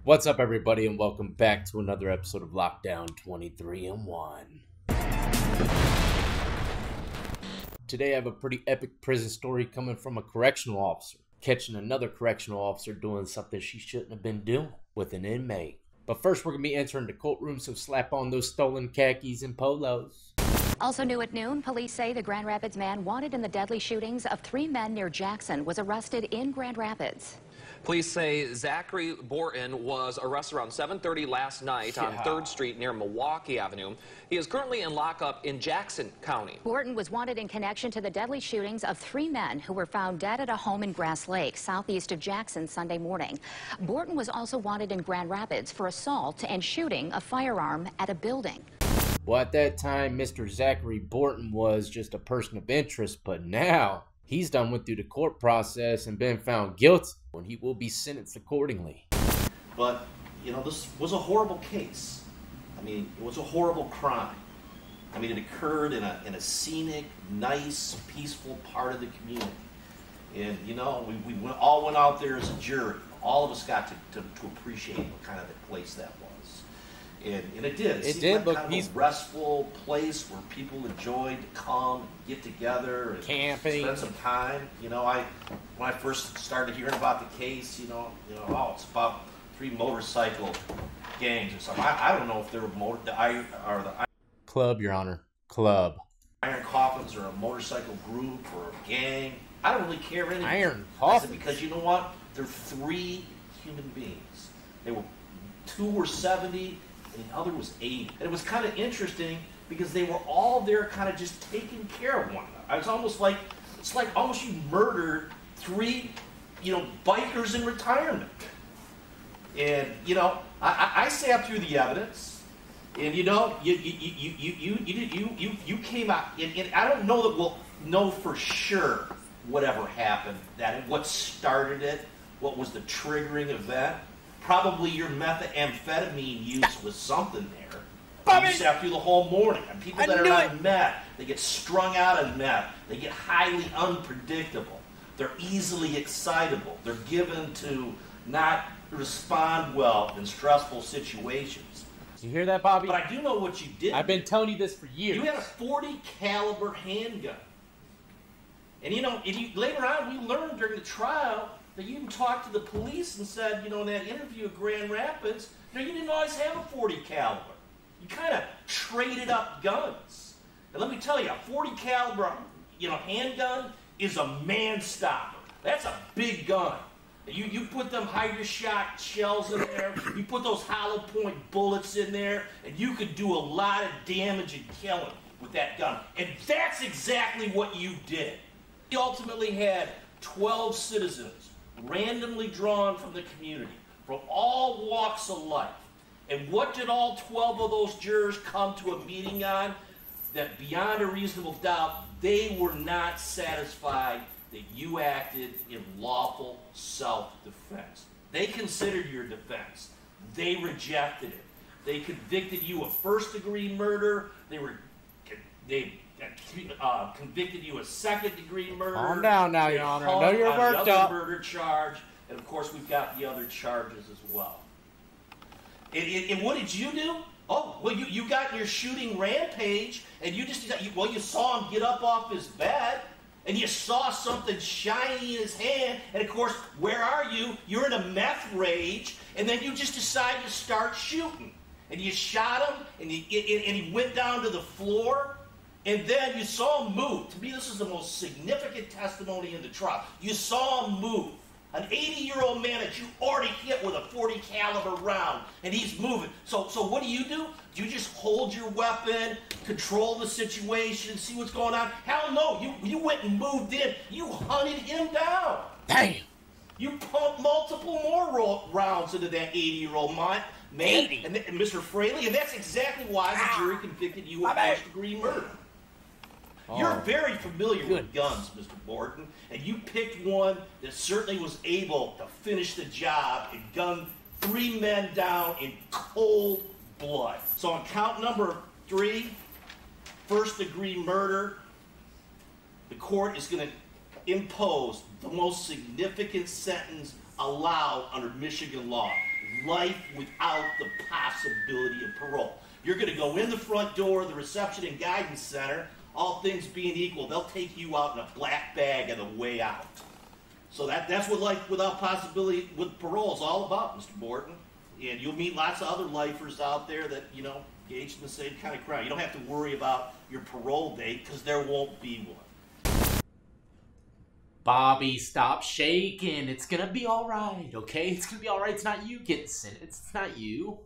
What's up, everybody, and welcome back to another episode of Lockdown 23-1. Today I have a pretty epic prison story coming from a correctional officer catching another correctional officer doing something she shouldn't have been doing with an inmate. But first, we're going to be entering the courtroom, so slap on those stolen khakis and polos. Also new at noon, police say the Grand Rapids man wanted in the deadly shootings of 3 men near Jackson was arrested in Grand Rapids. Police say Zachary Borton was arrested around 7:30 last night on 3rd Street near Milwaukee Avenue. He is currently in lockup in Jackson County. Borton was wanted in connection to the deadly shootings of 3 men who were found dead at a home in Grass Lake, southeast of Jackson, Sunday morning. Borton was also wanted in Grand Rapids for assault and shooting a firearm at a building. Well, at that time, Mr. Zachary Borton was just a person of interest, but now he's done went through the court process and been found guilty, and he will be sentenced accordingly. But, you know, this was a horrible case. I mean, it was a horrible crime. I mean, it occurred in a scenic, nice, peaceful part of the community. And, you know, we all went out there as a jury. All of us got to appreciate what kind of a place that was. And it did. It seemed like kind of a restful place where people enjoyed to come, get together, and camping, spend some time. You know, when I first started hearing about the case, you know, oh, it's about 3 motorcycle gangs or something. I don't know if they were Club, Your Honor, club. Iron Coffins or a motorcycle group or a gang. I don't really care anymore. Iron Coffins. Because you know what? They're 3 human beings. They were 2 were 70. And the other was 80. And it was kind of interesting because they were all there kind of just taking care of one another. It's almost like you murdered 3, you know, bikers in retirement. And, you know, I sat through the evidence, and, you know, you came out, and I don't know that we'll know for sure whatever happened, what started it, what was the triggering event. Probably your methamphetamine use was something there. You sat through the whole morning. And people that are on meth, they get strung out on meth. They get highly unpredictable. They're easily excitable. They're given to not respond well in stressful situations. Did you hear that, Bobby? But I do know what you did. I've been telling you this for years. You had a .40 caliber handgun. And you know, later on we learned during the trial that you even talked to the police and said, you know, in that interview at Grand Rapids, you know, you didn't always have a .40 caliber. You kind of traded up guns. And let me tell you, a .40 caliber, you know, handgun is a man stopper. That's a big gun. You put them hydro shot shells in there, you put those hollow point bullets in there, and you could do a lot of damage and killing with that gun. And that's exactly what you did. You ultimately had 12 citizens randomly drawn from the community, from all walks of life. And what did all 12 of those jurors come to a meeting on? That beyond a reasonable doubt, they were not satisfied that you acted in lawful self-defense. They considered your defense. They rejected it. They convicted you of first-degree murder. They convicted you of second-degree murder. Calm down now, Your Honor. I know you're worked up. Murder charge, and of course we've got the other charges as well. And what did you do? Oh, well, you got your shooting rampage, and you saw him get up off his bed, and you saw something shiny in his hand, and of course, where are you? You're in a meth rage, and then you just decide to start shooting, and you shot him, and he went down to the floor. And then you saw him move. To me, this is the most significant testimony in the trial. You saw him move. An 80-year-old man that you already hit with a .40 caliber round, and he's moving. So what do? Do you just hold your weapon, control the situation, see what's going on? Hell no. You went and moved in. You hunted him down. Damn. You pumped multiple more rounds into that 80-year-old man, and Mr. Fraley, and that's exactly why the jury convicted you of first-degree murder. You're very familiar with guns, Mr. Borton, and you picked one that certainly was able to finish the job and gun 3 men down in cold blood. So on count number 3, first-degree murder, the court is going to impose the most significant sentence allowed under Michigan law. life without the possibility of parole. You're going to go in the front door of the reception and guidance center, all things being equal, they'll take you out in a black bag on the way out. So that's what life without possibility with parole is all about, Mr. Borton. And you'll meet lots of other lifers out there that, you know, engaged in the same kind of crime. You don't have to worry about your parole date because there won't be one. Bobby, stop shaking. It's gonna be all right, okay? It's gonna be all right. It's not you getting sentenced. It's not you.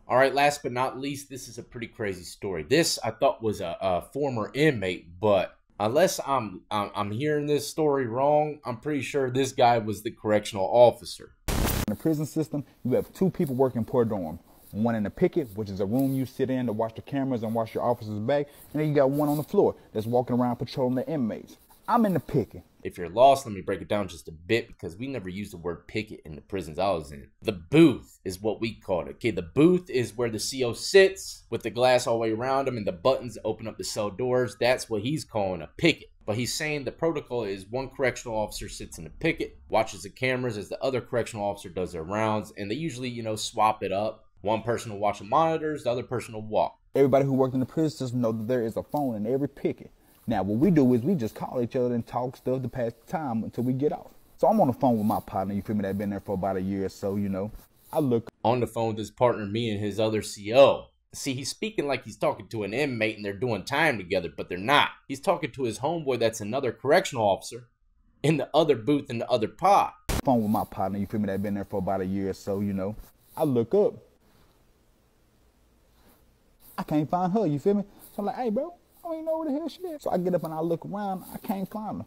All right, last but not least, this is a pretty crazy story. This I thought was a former inmate, but unless I'm hearing this story wrong, I'm pretty sure this guy was the correctional officer. In the prison system, you have two people working per dorm. One in the picket, which is a room you sit in to watch the cameras and watch your officers' back, and then you got one on the floor that's walking around patrolling the inmates. I'm in the picket. If you're lost, let me break it down just a bit because we never used the word picket in the prisons I was in. The booth is what we called it. Okay, the booth is where the CO sits with the glass all the way around him and the buttons open up the cell doors. That's what he's calling a picket. But he's saying the protocol is one correctional officer sits in the picket, watches the cameras as the other correctional officer does their rounds, and they usually, you know, swap it up. One person will watch the monitors, the other person will walk. Everybody who worked in the prison system knows that there is a phone in every picket. Now, what we do is we just call each other and talk stuff to pass the time until we get off. So I'm on the phone with my partner, you feel me, that been there for about a year or so, you know. I look on the phone with his partner, me and his other CO. See, he's speaking like he's talking to an inmate and they're doing time together, but they're not. He's talking to his homeboy that's another correctional officer in the other booth in the other pod. Phone with my partner, you feel me, that been there for about a year or so, you know. I look up. I can't find her, you feel me? So I'm like, hey, bro, I don't even know where the hell she is. So I get up and I look around, I can't find her.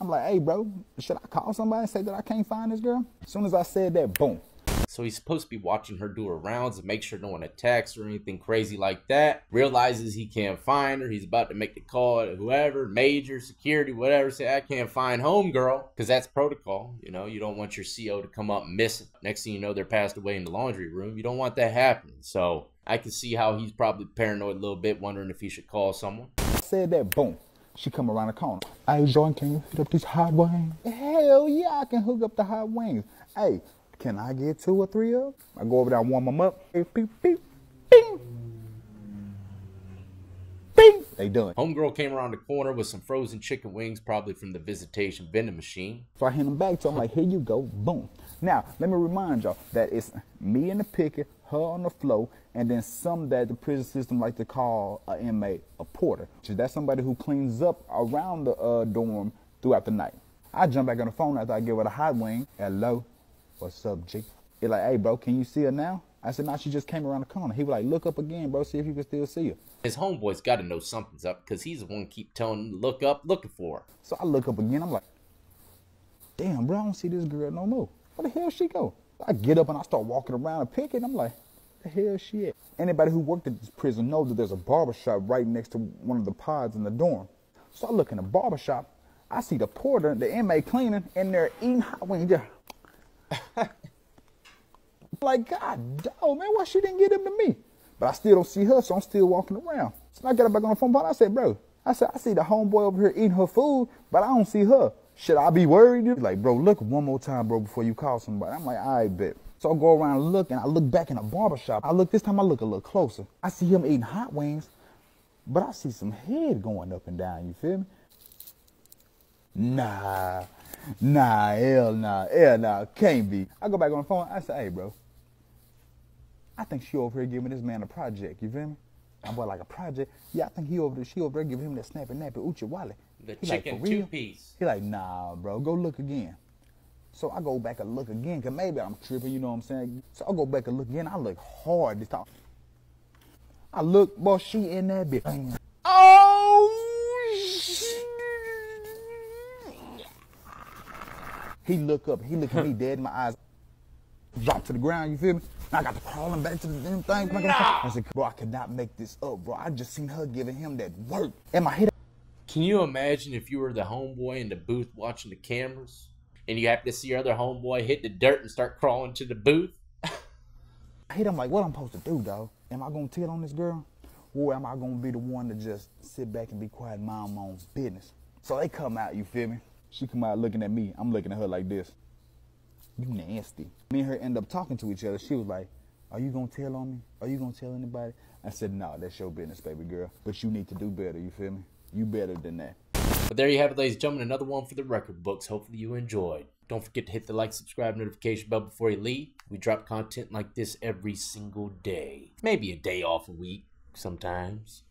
I'm like, hey, bro, should I call somebody and say that I can't find this girl? As soon as I said that, boom. So he's supposed to be watching her do her rounds and make sure no one attacks or anything crazy like that. Realizes he can't find her. He's about to make the call to whoever, major, security, whatever. Say, I can't find homegirl, because that's protocol. You know, you don't want your CO to come up missing. Next thing you know, they're passed away in the laundry room. You don't want that happening. So I can see how he's probably paranoid a little bit, wondering if he should call someone. I said that, boom. She come around the corner. Hey, Jordan, can you hook up these hot wings? Hell yeah, I can hook up the hot wings. Hey, can I get 2 or 3 of them? I go over there and warm them up. Hey, beep, beep, bing. Bing. They done. Homegirl came around the corner with some frozen chicken wings, probably from the visitation vending machine. So I hand them back to him like, here you go, boom. Now, let me remind y'all that it's me in the picket, her on the floor, and then some that the prison system like to call an inmate a porter. That's somebody who cleans up around the dorm throughout the night. I jump back on the phone after I give her the hot wing. Hello, what's up, G? He's like, hey, bro, can you see her now? I said, nah, she just came around the corner. He was like, look up again, bro, see if you can still see her. His homeboy's got to know something's up because he's the one keep telling him to look up, looking for her. So I look up again. I'm like, damn, bro, I don't see this girl no more. Where the hell she go? I get up and I start walking around and picking. I'm like, where the hell she at? Anybody who worked at this prison knows that there's a barbershop right next to one of the pods in the dorm. So I look in the barbershop. I see the porter, the inmate cleaning, and they're eating hot wings. Like, God, dog, man, why she didn't get them to me? But I still don't see her, so I'm still walking around. So I got her back on the phone, I said, bro, I see the homeboy over here eating her food, but I don't see her. Should I be worried? He's like, bro, look one more time, bro, before you call somebody. I'm like, all right, bet. So I go around and look, and I look back in the barbershop. This time I look a little closer. I see him eating hot wings, but I see some head going up and down, you feel me? Nah, hell nah, can't be. I go back on the phone, I say, hey, bro, I think she over here giving this man a project, you feel me? I'm like, a project? Yeah, I think she over there giving him that snappy nappy uchi wally. The chicken like, 2-piece. He like, nah, bro, go look again. So I go back and look again, because maybe I'm tripping, you know what I'm saying? So I go back and look again. I look hard this time. I look, boy, she in that bitch. Oh, shit. He look up. He look at me dead in my eyes. Drop to the ground, you feel me? I got to crawling back to the damn thing. I said, bro, I cannot make this up, bro. I just seen her giving him that work. And my head. Can you imagine if you were the homeboy in the booth watching the cameras and you happen to see your other homeboy hit the dirt and start crawling to the booth? I hit him like, what I'm supposed to do, dog? Am I going to tell on this girl? Or am I going to be the one to just sit back and be quiet and mind my own business? So they come out, you feel me? She come out looking at me. I'm looking at her like this. You nasty. Me and her end up talking to each other. She was like, are you gonna tell on me? Are you gonna tell anybody? I said, no, that's your business, baby girl. But you need to do better, you feel me? You better than that. But there you have it, ladies and gentlemen, another one for the record books. Hopefully you enjoyed. Don't forget to hit the like, subscribe, notification bell before you leave. We drop content like this every single day. Maybe a day off a week sometimes.